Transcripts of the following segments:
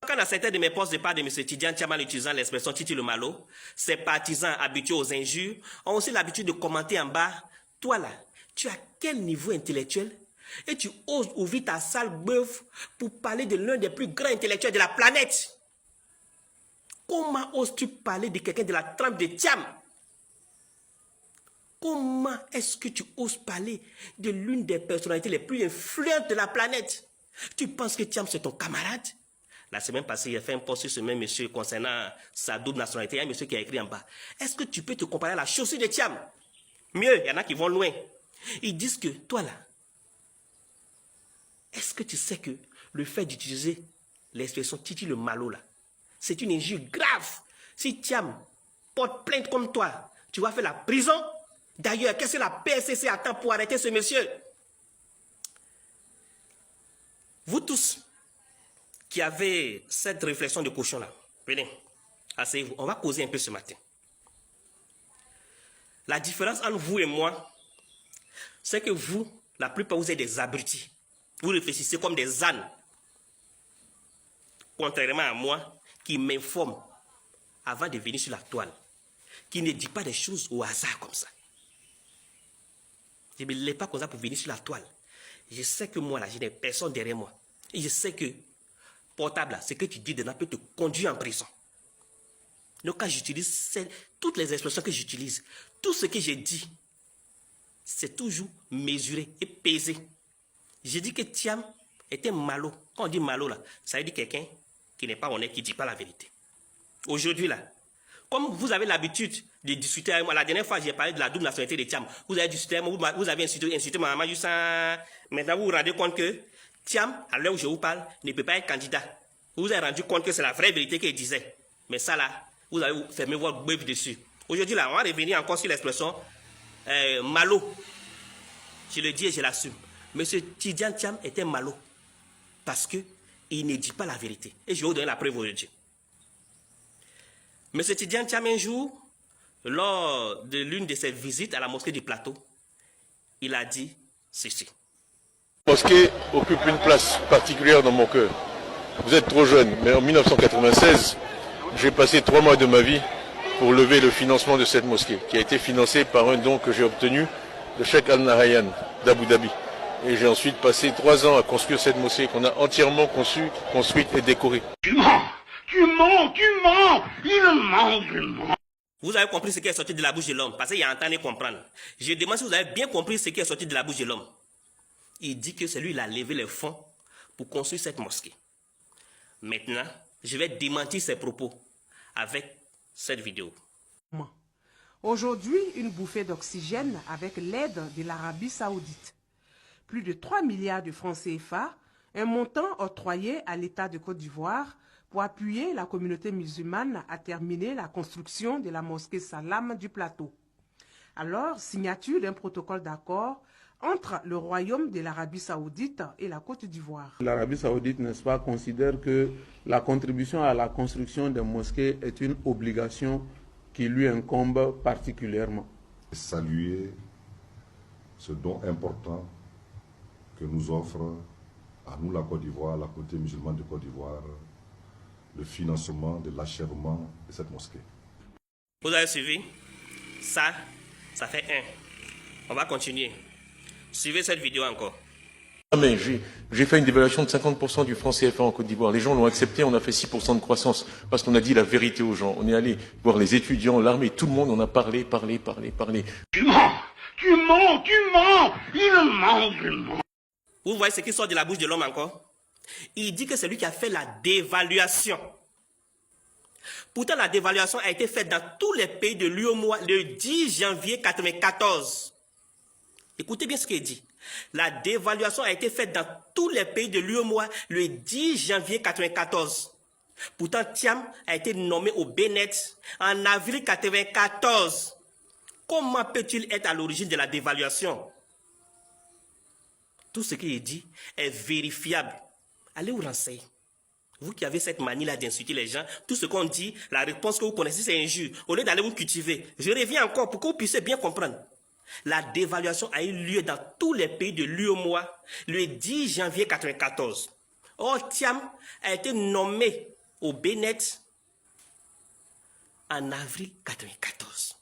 quand à certains de mes postes de part de M. Tidiane Thiam en utilisant l'expression Titi le Malo, ses partisans habitués aux injures ont aussi l'habitude de commenter en bas, toi là, tu as quel niveau intellectuel et tu oses ouvrir ta sale bœuf pour parler de l'un des plus grands intellectuels de la planète. Comment oses-tu parler de quelqu'un de la trempe de Thiam? Comment est-ce que tu oses parler de l'une des personnalités les plus influentes de la planète? Tu penses que Thiam c'est ton camarade? La semaine passée, il a fait un post sur ce même monsieur concernant sa double nationalité. Il y a un monsieur qui a écrit en bas. Est-ce que tu peux te comparer à la chaussure de Thiam? Mieux, il y en a qui vont loin. Ils disent que, toi là, est-ce que tu sais que le fait d'utiliser l'expression Titi le Malo là, c'est une injure grave. Si Thiam porte plainte comme toi, tu vas faire la prison. D'ailleurs, qu'est-ce que la PSCC attend pour arrêter ce monsieur? Vous tous qui avez cette réflexion de cochon là, venez, asseyez-vous, on va causer un peu ce matin. La différence entre vous et moi, c'est que vous, la plupart, vous êtes des abrutis. Vous réfléchissez comme des ânes. Contrairement à moi, qui m'informe avant de venir sur la toile, qui ne dit pas des choses au hasard comme ça. Je ne me lève pas comme ça pour venir sur la toile. Je sais que moi, là, je n'ai personne derrière moi. Et je sais que, portable, là, ce que tu dis dedans peut te conduire en prison. Donc, quand j'utilise toutes les expressions que j'utilise, tout ce que j'ai dit, c'est toujours mesuré et pesé. J'ai dit que Thiam était malo. Quand on dit malo, là, ça veut dire quelqu'un qui n'est pas honnête, qui ne dit pas la vérité. Aujourd'hui, là, comme vous avez l'habitude de discuter avec moi, la dernière fois, j'ai parlé de la double nationalité de Thiam. Vous avez discuté avec moi, vous avez insulté ma maman juste sans... Maintenant, vous vous rendez compte que Thiam, à l'heure où je vous parle, ne peut pas être candidat. Vous vous êtes rendu compte que c'est la vraie vérité qu'il disait. Mais ça, là, vous avez fermé votre bœuf dessus. Aujourd'hui, là, on va revenir encore sur l'expression malo. Je le dis et je l'assume. Monsieur Tidiane Thiam était malo. Parce qu'il ne dit pas la vérité. Et je vais vous donner la preuve aujourd'hui. Monsieur Tidiane Thiam, un jour, lors de l'une de ses visites à la mosquée du Plateau, il a dit ceci. La mosquée occupe une place particulière dans mon cœur. Vous êtes trop jeune, mais en 1996, j'ai passé 3 mois de ma vie pour lever le financement de cette mosquée, qui a été financée par un don que j'ai obtenu de Cheikh Al Nahyan d'Abu Dhabi. Et j'ai ensuite passé 3 ans à construire cette mosquée qu'on a entièrement conçue, construite et décorée. Tu mens, tu mens, tu mens, il ment. Vous avez compris ce qui est sorti de la bouche de l'homme, parce qu'il y a un temps de comprendre. Je demande si vous avez bien compris ce qui est sorti de la bouche de l'homme. Il dit que c'est lui qui a levé les fonds pour construire cette mosquée. Maintenant, je vais démentir ses propos avec cette vidéo. Aujourd'hui, une bouffée d'oxygène avec l'aide de l'Arabie Saoudite. Plus de 3 milliards de francs CFA, un montant octroyé à l'État de Côte d'Ivoire pour appuyer la communauté musulmane à terminer la construction de la mosquée Salam du Plateau. Alors, signature d'un protocole d'accord entre le royaume de l'Arabie Saoudite et la Côte d'Ivoire. L'Arabie Saoudite, n'est-ce pas, considère que la contribution à la construction des mosquées est une obligation qui lui incombe particulièrement. Saluer ce don important que nous offre à nous la Côte d'Ivoire, la communauté musulmane de Côte d'Ivoire, le financement de l'achèvement de cette mosquée. Vous avez suivi? Ça fait 1. On va continuer. Suivez cette vidéo encore. Mais j'ai fait une dévaluation de 50% du franc CFA en Côte d'Ivoire. Les gens l'ont accepté, on a fait 6% de croissance parce qu'on a dit la vérité aux gens. On est allé voir les étudiants, l'armée, tout le monde, on a parlé. Tu mens, tu mens, tu mens, il ment. Vous voyez ce qui sort de la bouche de l'homme encore? Il dit que c'est lui qui a fait la dévaluation. Pourtant, la dévaluation a été faite dans tous les pays de l'UEMOA le 10 janvier 1994. Écoutez bien ce qu'il dit. La dévaluation a été faite dans tous les pays de l'UEMOA le 10 janvier 1994. Pourtant, Thiam a été nommé au Bénin en avril 1994. Comment peut-il être à l'origine de la dévaluation? Tout ce qu'il dit est vérifiable. Allez vous renseigner. Vous qui avez cette manie-là d'insulter les gens, tout ce qu'on dit, la réponse que vous connaissez, c'est injure. Au lieu d'aller vous cultiver, je reviens encore pour que vous puissiez bien comprendre. La dévaluation a eu lieu dans tous les pays de l'UEMOA le 10 janvier 1994. Or, Thiam a été nommé au Bénin en avril 1994.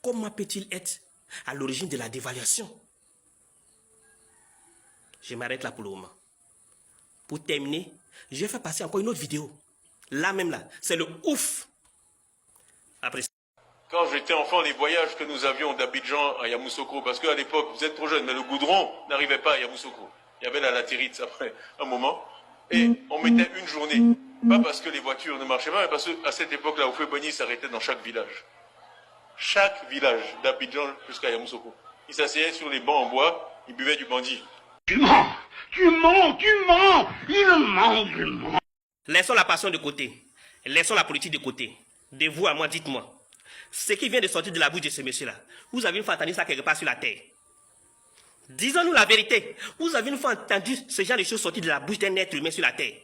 Comment peut-il être à l'origine de la dévaluation? Je m'arrête là pour le moment. Pour terminer, je vais faire passer encore une autre vidéo. Là même là, c'est le ouf. Après ça. Quand j'étais enfant, les voyages que nous avions d'Abidjan à Yamoussoukro, parce qu'à l'époque, vous êtes trop jeune, mais le goudron n'arrivait pas à Yamoussoukro. Il y avait la latérite après un moment. Et on mettait une journée. Pas parce que les voitures ne marchaient pas, mais parce qu'à cette époque-là, au Fouet-Bonny s'arrêtait dans chaque village. Chaque village, d'Abidjan jusqu'à Yamoussoukro. Ils s'asseyaient sur les bancs en bois, ils buvaient du bandit. Tu mens, tu mens, tu mens. Il ment. Laissons la passion de côté. Laissons la politique de côté. De vous à moi, dites-moi. Ce qui vient de sortir de la bouche de ce monsieur-là, vous avez une fois entendu ça quelque part sur la terre? Disons-nous la vérité. Vous avez une fois entendu ce genre de choses sortir de la bouche d'un être humain sur la terre?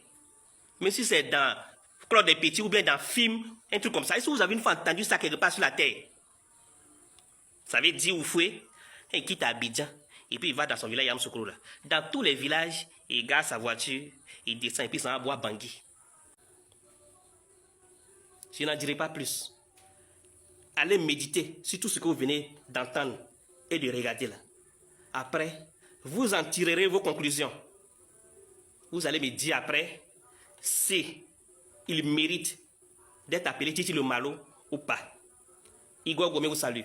Même si c'est dans Claude des Petits ou bien dans film, un truc comme ça. Est-ce que vous avez une fois entendu ça quelque part sur la terre? Vous savez, dire Oufoué, il quitte Abidjan, et puis il va dans son village Yamoussoukro là. Dans tous les villages, il garde sa voiture, il descend et puis il s'en va boire Bangui. Je n'en dirai pas plus. Allez méditer sur tout ce que vous venez d'entendre et de regarder là. Après, vous en tirerez vos conclusions. Vous allez me dire après si il mérite d'être appelé Titi le Malo ou pas. Igor Gomé vous salue.